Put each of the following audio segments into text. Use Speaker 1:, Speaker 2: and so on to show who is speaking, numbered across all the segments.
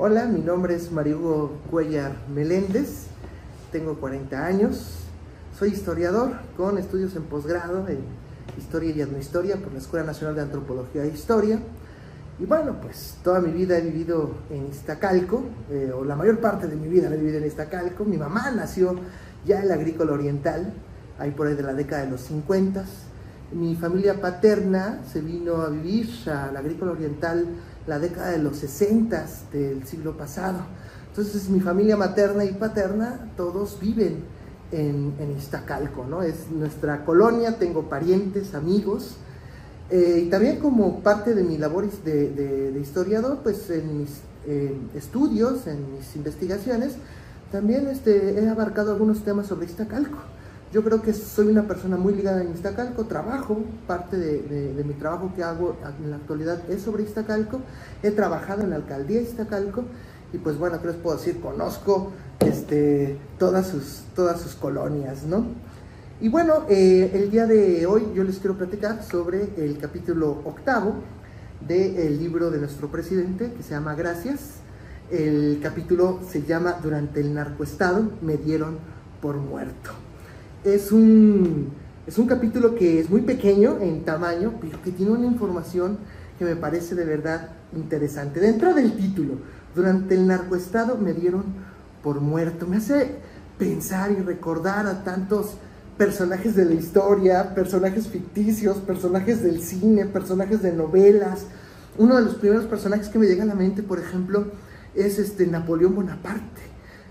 Speaker 1: Hola, mi nombre es Mario Hugo Cuellar Meléndez, tengo 40 años, soy historiador con estudios en posgrado en Historia y Etnohistoria por la Escuela Nacional de Antropología e Historia. Y bueno, pues toda mi vida he vivido en Iztacalco, o la mayor parte de mi vida la he vivido en Iztacalco. Mi mamá nació ya en la Agrícola Oriental, ahí por ahí de la década de los 50. Mi familia paterna se vino a vivir a la Agrícola Oriental la década de los 60 del siglo pasado. Entonces mi familia materna y paterna todos viven en Iztacalco, ¿no? Es nuestra colonia, tengo parientes, amigos, y también como parte de mi labor de historiador, pues en mis estudios, en mis investigaciones, también he abarcado algunos temas sobre Iztacalco. Yo creo que soy una persona muy ligada en Iztacalco, parte de mi trabajo que hago en la actualidad es sobre Iztacalco. He trabajado en la alcaldía de Iztacalco y pues bueno, ¿qué les puedo decir? Conozco todas sus colonias, ¿no? Y bueno, el día de hoy yo les quiero platicar sobre el capítulo 8 del libro de nuestro presidente, que se llama Gracias. El capítulo se llama Durante el narcoestado me dieron por muerto. Es un capítulo que es muy pequeño en tamaño, pero que tiene una información que me parece de verdad interesante. Dentro del título, Durante el narcoestado me dieron por muerto, me hace pensar y recordar a tantos personajes de la historia, personajes ficticios, personajes del cine, personajes de novelas. Uno de los primeros personajes que me llega a la mente, por ejemplo, es Napoleón Bonaparte,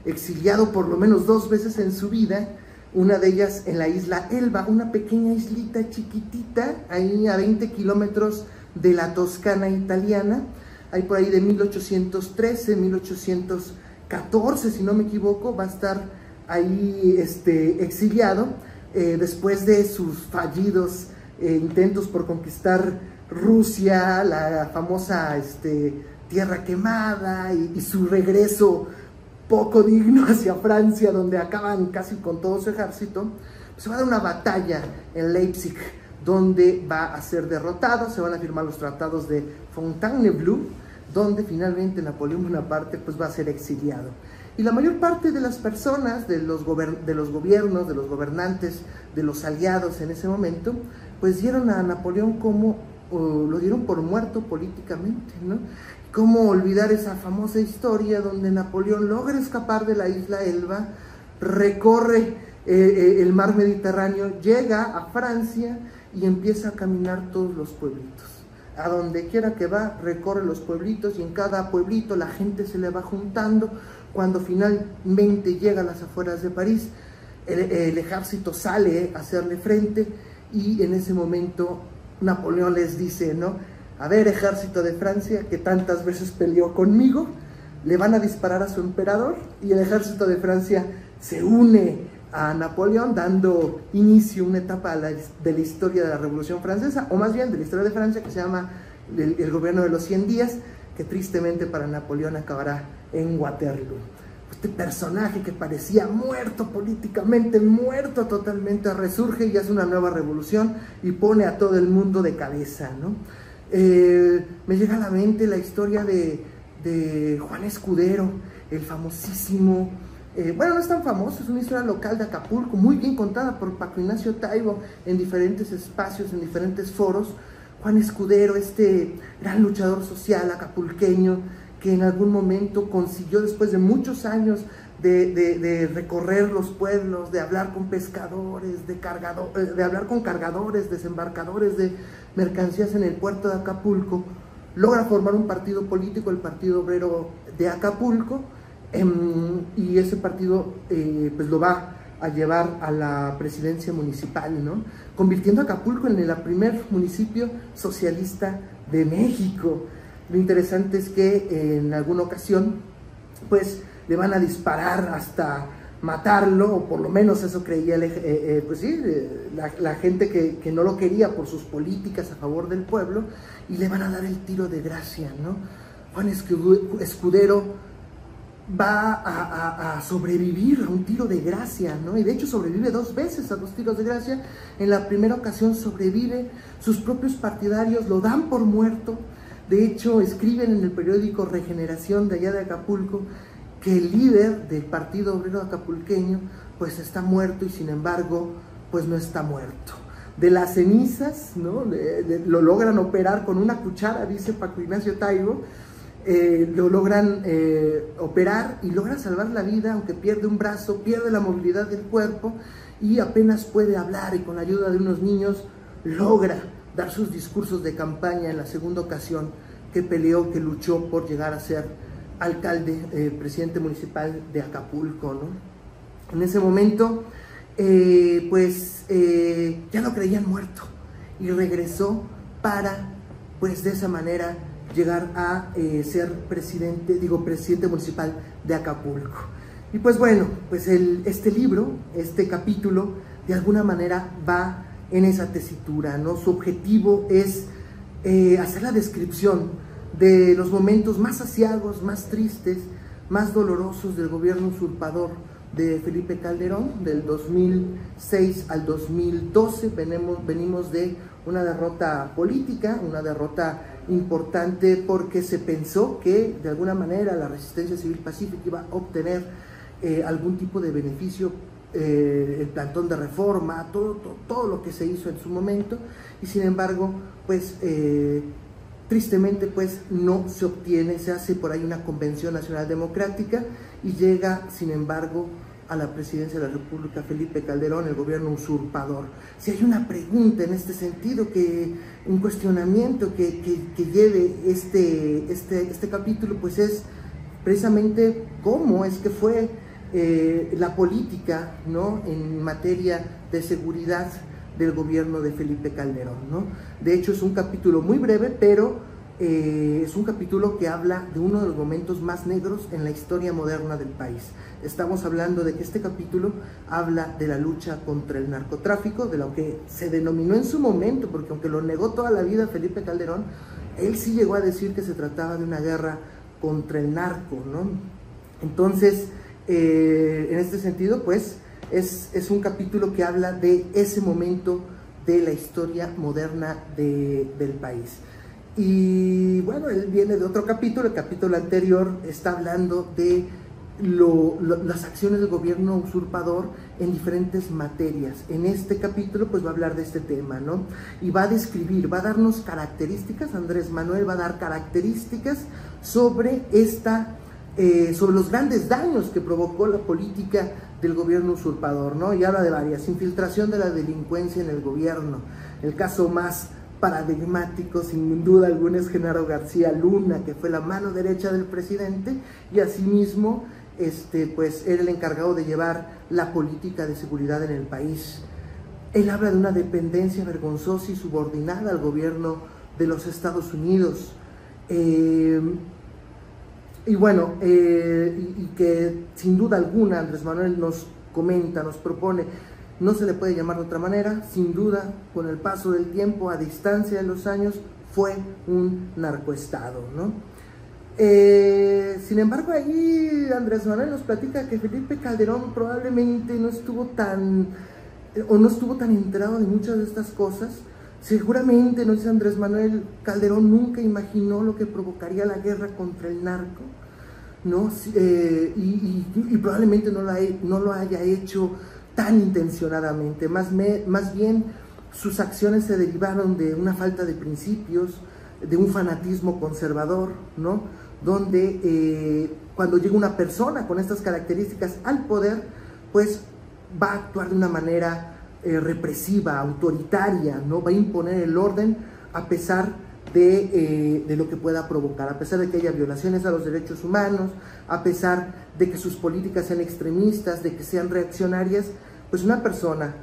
Speaker 1: exiliado por lo menos 2 veces en su vida. Una de ellas en la isla Elba, una pequeña islita chiquitita, ahí a 20 kilómetros de la Toscana italiana, ahí por ahí de 1813, 1814, si no me equivoco, va a estar ahí exiliado, después de sus fallidos intentos por conquistar Rusia, la famosa Tierra Quemada, y su regreso poco digno hacia Francia, donde acaban casi con todo su ejército. Se va a dar una batalla en Leipzig, donde va a ser derrotado. Se van a firmar los tratados de Fontainebleau, donde finalmente Napoleón Bonaparte pues va a ser exiliado. Y la mayor parte de las personas, de los gobiernos, de los gobernantes, de los aliados en ese momento, pues dieron a Napoleón lo dieron por muerto políticamente, ¿no? ¿Cómo olvidar esa famosa historia donde Napoleón logra escapar de la isla Elba, recorre el mar Mediterráneo, llega a Francia y empieza a caminar todos los pueblitos? A donde quiera que va, recorre los pueblitos, y en cada pueblito la gente se le va juntando. Cuando finalmente llega a las afueras de París, el ejército sale a hacerle frente, y en ese momento Napoleón les dice, ¿no? A ver, ejército de Francia, que tantas veces peleó conmigo, le van a disparar a su emperador, y el ejército de Francia se une a Napoleón, dando inicio a una etapa de la historia de la Revolución Francesa, o más bien de la historia de Francia, que se llama el gobierno de los 100 días, que tristemente para Napoleón acabará en Waterloo. Este personaje que parecía muerto políticamente, muerto totalmente, resurge y hace una nueva revolución y pone a todo el mundo de cabeza, ¿no? Me llega a la mente la historia de Juan Escudero, el famosísimo, bueno, no es tan famoso, es una historia local de Acapulco, muy bien contada por Paco Ignacio Taibo en diferentes espacios, en diferentes foros. Juan Escudero, gran luchador social acapulqueño, que en algún momento consiguió, después de muchos años de recorrer los pueblos, de hablar con pescadores, de hablar con cargadores, desembarcadores de mercancías en el puerto de Acapulco, logra formar un partido político, el Partido Obrero de Acapulco, y ese partido pues lo va a llevar a la presidencia municipal, ¿no? Convirtiendo a Acapulco en el primer municipio socialista de México. Lo interesante es que en alguna ocasión pues le van a disparar hasta matarlo, o por lo menos eso creía pues sí, la gente que no lo quería por sus políticas a favor del pueblo, y le van a dar el tiro de gracia, ¿no? Juan Escudero va a sobrevivir a un tiro de gracia, ¿no? Y de hecho sobrevive 2 veces a 2 tiros de gracia. En la primera ocasión sobrevive, sus propios partidarios lo dan por muerto. De hecho, escriben en el periódico Regeneración de allá de Acapulco que el líder del Partido Obrero Acapulqueño pues está muerto, y sin embargo pues no está muerto. De las cenizas, ¿no? Lo logran operar con una cuchara, dice Paco Ignacio Taibo. Lo logran operar y logra salvar la vida, aunque pierde un brazo, pierde la movilidad del cuerpo y apenas puede hablar, y con la ayuda de unos niños logra dar sus discursos de campaña en la segunda ocasión que peleó, que luchó por llegar a ser alcalde, presidente municipal de Acapulco, ¿no? En ese momento, ya lo creían muerto, y regresó para, pues de esa manera, llegar a ser presidente municipal de Acapulco. Y pues bueno, pues este libro, este capítulo, de alguna manera va en esa tesitura, ¿no? Su objetivo es hacer la descripción de los momentos más aciagos, más tristes, más dolorosos del gobierno usurpador de Felipe Calderón, del 2006 al 2012. Venimos de una derrota política, una derrota importante, porque se pensó que de alguna manera la resistencia civil pacífica iba a obtener algún tipo de beneficio, el plantón de reforma, todo lo que se hizo en su momento, y sin embargo, pues tristemente pues no se obtiene. Se hace por ahí una convención nacional democrática y llega sin embargo a la presidencia de la República Felipe Calderón, el gobierno usurpador. Si hay una pregunta en este sentido, un cuestionamiento que lleve este capítulo, pues es precisamente cómo es que fue la política, ¿no?, en materia de seguridad del gobierno de Felipe Calderón, ¿no? De hecho, es un capítulo muy breve, pero es un capítulo que habla de uno de los momentos más negros en la historia moderna del país. Estamos hablando de que este capítulo habla de la lucha contra el narcotráfico, de lo que se denominó en su momento, porque aunque lo negó toda la vida Felipe Calderón, él sí llegó a decir que se trataba de una guerra contra el narco, ¿no? Entonces, en este sentido, pues, es un capítulo que habla de ese momento de la historia moderna del país. Y bueno, él viene de otro capítulo. El capítulo anterior está hablando de las acciones del gobierno usurpador en diferentes materias. En este capítulo pues va a hablar de este tema, ¿no? Y va a describir, va a darnos características, Andrés Manuel va a dar características sobre sobre los grandes daños que provocó la política del gobierno usurpador, ¿no? Y habla de varias: infiltración de la delincuencia en el gobierno. El caso más paradigmático, sin duda alguna, es Genaro García Luna, que fue la mano derecha del presidente, y asimismo pues era el encargado de llevar la política de seguridad en el país. Él habla de una dependencia vergonzosa y subordinada al gobierno de los Estados Unidos, y bueno, y que sin duda alguna Andrés Manuel nos comenta, nos propone, no se le puede llamar de otra manera, sin duda, con el paso del tiempo, a distancia de los años, fue un narcoestado, ¿no? Sin embargo, ahí Andrés Manuel nos platica que Felipe Calderón probablemente no estuvo tan enterado de muchas de estas cosas. Seguramente, nos dice Andrés Manuel, Calderón nunca imaginó lo que provocaría la guerra contra el narco, ¿no? Y probablemente no lo haya hecho tan intencionadamente. Más bien sus acciones se derivaron de una falta de principios, de un fanatismo conservador, ¿no? Donde cuando llega una persona con estas características al poder, pues va a actuar de una manera represiva, autoritaria, ¿no? Va a imponer el orden a pesar de lo que pueda provocar, a pesar de que haya violaciones a los derechos humanos, a pesar de que sus políticas sean extremistas, de que sean reaccionarias. Pues una persona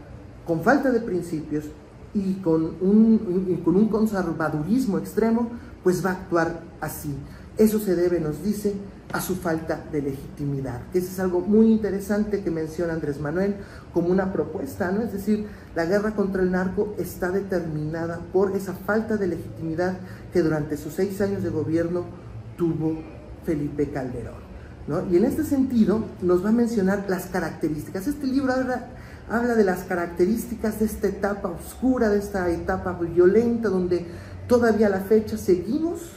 Speaker 1: con falta de principios y con un conservadurismo extremo, pues va a actuar así. Eso se debe, nos dice, a su falta de legitimidad. Eso es algo muy interesante que menciona Andrés Manuel como una propuesta, ¿no? Es decir, la guerra contra el narco está determinada por esa falta de legitimidad que durante sus 6 años de gobierno tuvo Felipe Calderón, ¿no? Y en este sentido nos va a mencionar las características. Este libro habla de las características de esta etapa oscura, de esta etapa violenta, donde todavía a la fecha seguimos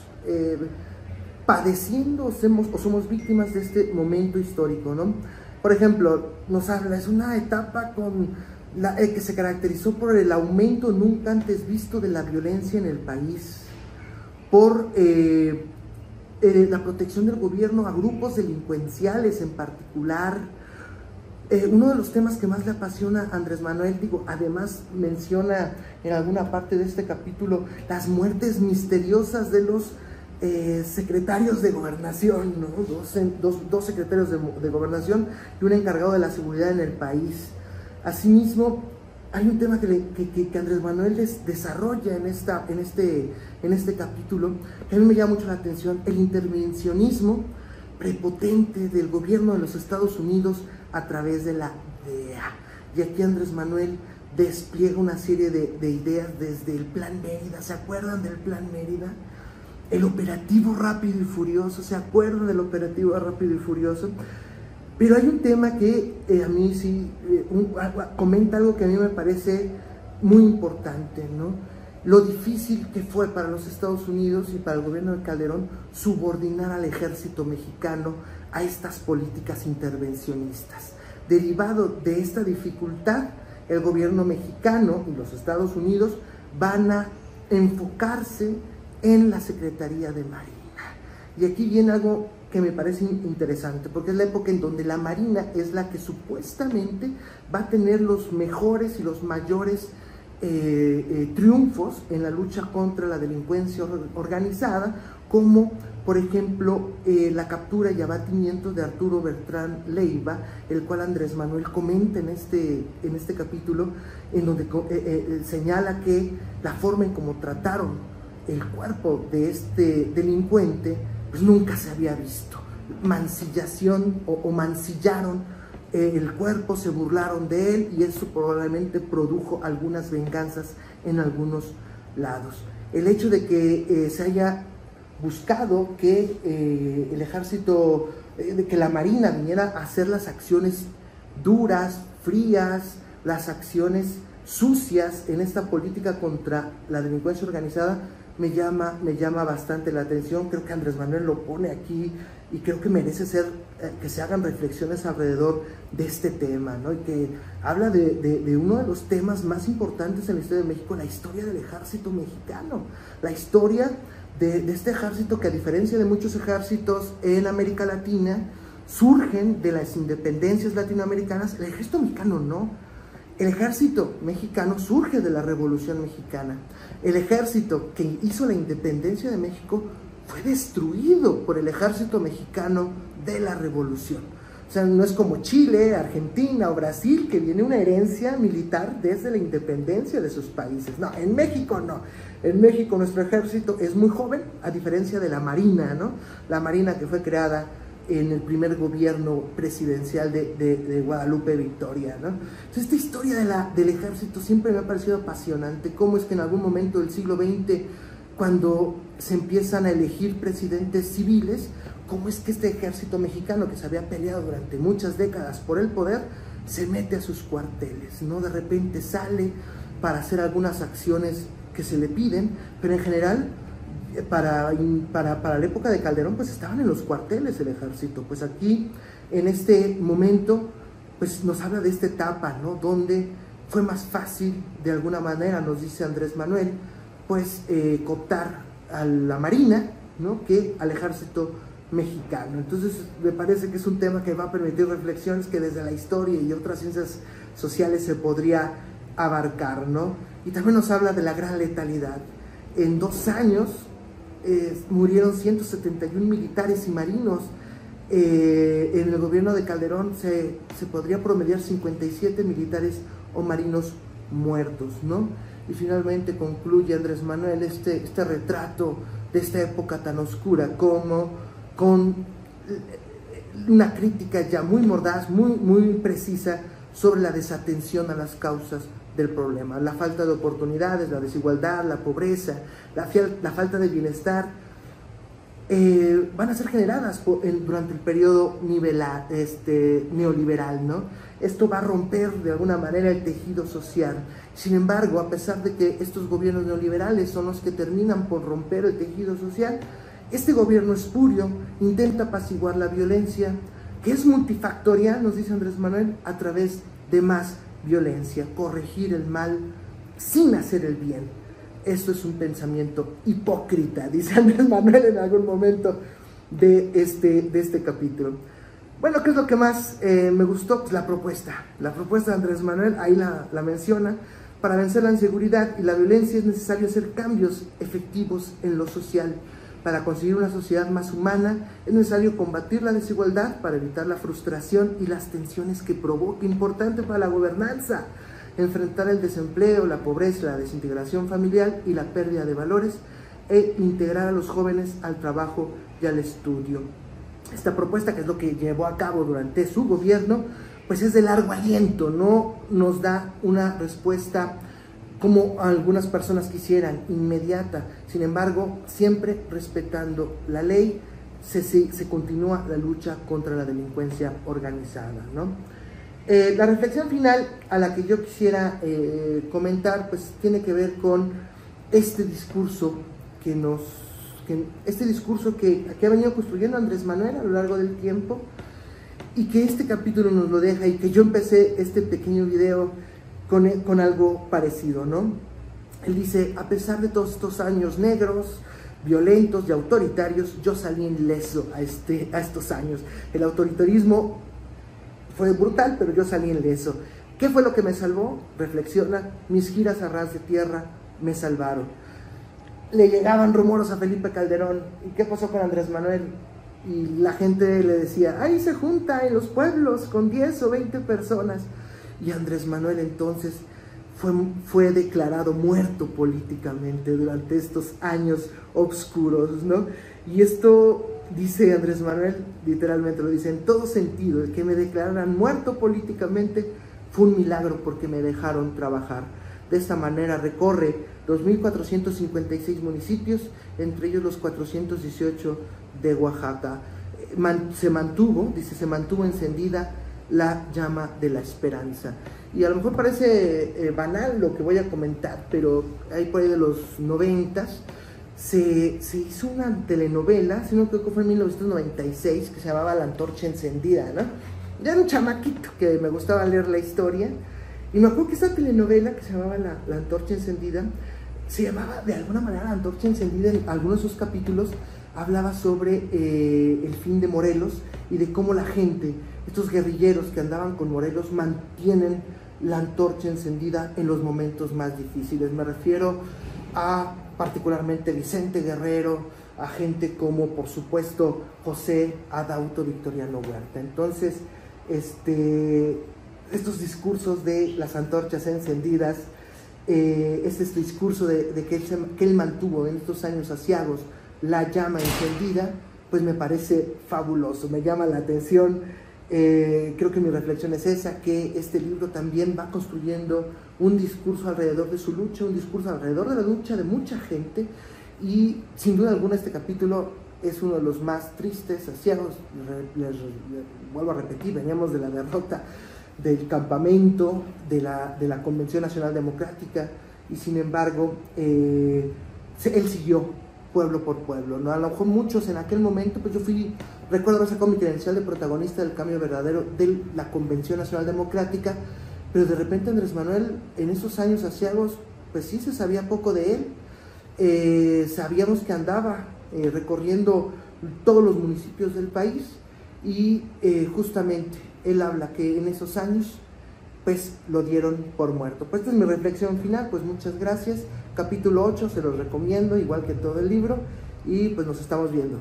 Speaker 1: padeciendo o somos víctimas de este momento histórico, ¿no? Por ejemplo, nos habla, es una etapa que se caracterizó por el aumento nunca antes visto de la violencia en el país, por la protección del gobierno a grupos delincuenciales en particular. Uno de los temas que más le apasiona a Andrés Manuel, además menciona en alguna parte de este capítulo las muertes misteriosas de los secretarios de gobernación, ¿no? Dos secretarios de gobernación y un encargado de la seguridad en el país. Asimismo, hay un tema que Andrés Manuel desarrolla en este capítulo, que a mí me llama mucho la atención: el intervencionismo prepotente del gobierno de los Estados Unidos a través de la DEA. Y aquí Andrés Manuel despliega una serie de ideas desde el Plan Mérida. ¿Se acuerdan del Plan Mérida? El operativo Rápido y Furioso. ¿Se acuerdan del operativo Rápido y Furioso? Pero hay un tema que a mí sí comenta algo que a mí me parece muy importante, ¿no? Lo difícil que fue para los Estados Unidos y para el gobierno de Calderón subordinar al ejército mexicano a estas políticas intervencionistas. Derivado de esta dificultad, el gobierno mexicano y los Estados Unidos van a enfocarse en la Secretaría de Marina. Y aquí viene algo que me parece interesante, porque es la época en donde la Marina es la que supuestamente va a tener los mejores y los mayores triunfos en la lucha contra la delincuencia organizada, como por ejemplo la captura y abatimiento de Arturo Beltrán Leiva, el cual Andrés Manuel comenta en este capítulo, en donde señala que la forma en cómo trataron el cuerpo de este delincuente pues nunca se había visto. Mancillación o mancillaron el cuerpo, se burlaron de él, y eso probablemente produjo algunas venganzas en algunos lados. El hecho de que se haya buscado que el ejército, que la Marina viniera a hacer las acciones duras, frías, las acciones sucias en esta política contra la delincuencia organizada, me llama bastante la atención. Creo que Andrés Manuel lo pone aquí y creo que merece que se hagan reflexiones alrededor de este tema, ¿no? Y que habla de uno de los temas más importantes en la historia de México, la historia del ejército mexicano, la historia de este ejército que, a diferencia de muchos ejércitos en América Latina, surgen de las independencias latinoamericanas. El ejército mexicano no. El ejército mexicano surge de la Revolución Mexicana. El ejército que hizo la independencia de México fue destruido por el ejército mexicano de la Revolución. O sea, no es como Chile, Argentina o Brasil, que viene una herencia militar desde la independencia de sus países. No, en México no. En México nuestro ejército es muy joven, a diferencia de la Marina, ¿no? La Marina, que fue creada en el primer gobierno presidencial de Guadalupe Victoria, ¿no? Entonces, esta historia del ejército siempre me ha parecido apasionante. Cómo es que en algún momento del siglo XX, cuando se empiezan a elegir presidentes civiles, cómo es que este ejército mexicano, que se había peleado durante muchas décadas por el poder, se mete a sus cuarteles, ¿no? De repente sale para hacer algunas acciones que se le piden, pero en general para la época de Calderón pues estaban en los cuarteles el ejército. Pues aquí en este momento pues nos habla de esta etapa, ¿no? Donde fue más fácil, de alguna manera, nos dice Andrés Manuel, pues cooptar a la Marina, ¿no? Que al ejército mexicano. Entonces me parece que es un tema que va a permitir reflexiones que desde la historia y otras ciencias sociales se podría abarcar, ¿no? Y también nos habla de la gran letalidad. En 2 años murieron 171 militares y marinos. En el gobierno de Calderón se podría promediar 57 militares o marinos muertos, ¿no? Y finalmente concluye Andrés Manuel este retrato de esta época tan oscura, como con una crítica ya muy mordaz, muy precisa sobre la desatención a las causas del problema: la falta de oportunidades, la desigualdad, la pobreza, la falta de bienestar, van a ser generadas durante el periodo neoliberal, ¿no? Esto va a romper de alguna manera el tejido social. Sin embargo, a pesar de que estos gobiernos neoliberales son los que terminan por romper el tejido social, Este gobierno espurio intenta apaciguar la violencia, que es multifactorial, nos dice Andrés Manuel, a través de más violencia, corregir el mal sin hacer el bien. Esto es un pensamiento hipócrita, dice Andrés Manuel en algún momento de este capítulo. Bueno, ¿qué es lo que más me gustó? Pues la propuesta de Andrés Manuel, ahí la menciona. Para vencer la inseguridad y la violencia es necesario hacer cambios efectivos en lo social. Para conseguir una sociedad más humana es necesario combatir la desigualdad para evitar la frustración y las tensiones que provoca. Importante para la gobernanza, enfrentar el desempleo, la pobreza, la desintegración familiar y la pérdida de valores, e integrar a los jóvenes al trabajo y al estudio. Esta propuesta, que es lo que llevó a cabo durante su gobierno, pues es de largo aliento, no nos da una respuesta como algunas personas quisieran, inmediata. Sin embargo, siempre respetando la ley, se continúa la lucha contra la delincuencia organizada, ¿no? La reflexión final a la que yo quisiera comentar, pues tiene que ver con este discurso que ha venido construyendo Andrés Manuel a lo largo del tiempo, y que este capítulo nos lo deja, y que yo empecé este pequeño video con algo parecido, ¿no? Él dice: a pesar de todos estos años negros, violentos y autoritarios, yo salí ileso a estos años. El autoritarismo fue brutal, pero yo salí ileso. ¿Qué fue lo que me salvó? Reflexiona: mis giras a ras de tierra me salvaron. Le llegaban rumores a Felipe Calderón. ¿Y qué pasó con Andrés Manuel? Y la gente le decía: ahí se junta en los pueblos con 10 o 20 personas. Y Andrés Manuel entonces fue declarado muerto políticamente durante estos años oscuros, ¿no? Y esto, dice Andrés Manuel, literalmente lo dice en todo sentido: el que me declararan muerto políticamente fue un milagro, porque me dejaron trabajar. De esta manera recorre 2.456 municipios, entre ellos los 418 de Oaxaca. Se mantuvo encendida la llama de la esperanza. Y a lo mejor parece banal lo que voy a comentar, pero ahí por ahí de los 90s se hizo una telenovela, si no creo que fue en 1996, que se llamaba La Antorcha Encendida, ¿no? Ya era un chamaquito que me gustaba leer la historia, y me acuerdo que esta telenovela que se llamaba La Antorcha Encendida, se llamaba de alguna manera La Antorcha Encendida. En algunos de sus capítulos hablaba sobre el fin de Morelos, y de cómo la gente, estos guerrilleros que andaban con Morelos, mantienen la antorcha encendida en los momentos más difíciles. Me refiero a particularmente Vicente Guerrero, a gente como, por supuesto, José Adauto Victoriano Huerta. Entonces, estos discursos de las antorchas encendidas, este discurso de que él mantuvo en estos años aciagos la llama encendida, pues me parece fabuloso, me llama la atención. Creo que mi reflexión es esa, que este libro también va construyendo un discurso alrededor de su lucha, un discurso alrededor de la lucha de mucha gente, y sin duda alguna este capítulo es uno de los más tristes, aciagos. Les vuelvo a repetir, veníamos de la derrota del campamento, de la Convención Nacional Democrática, y sin embargo él siguió pueblo por pueblo, ¿no? A lo mejor muchos en aquel momento, pues yo recuerdo haber sacado mi credencial de protagonista del cambio verdadero de la Convención Nacional Democrática, pero de repente Andrés Manuel, en esos años aciagos, pues sí se sabía poco de él. Sabíamos que andaba recorriendo todos los municipios del país, y justamente él habla que en esos años pues lo dieron por muerto. Pues esta es mi reflexión final, pues muchas gracias. Capítulo 8, se los recomiendo, igual que todo el libro, y pues nos estamos viendo.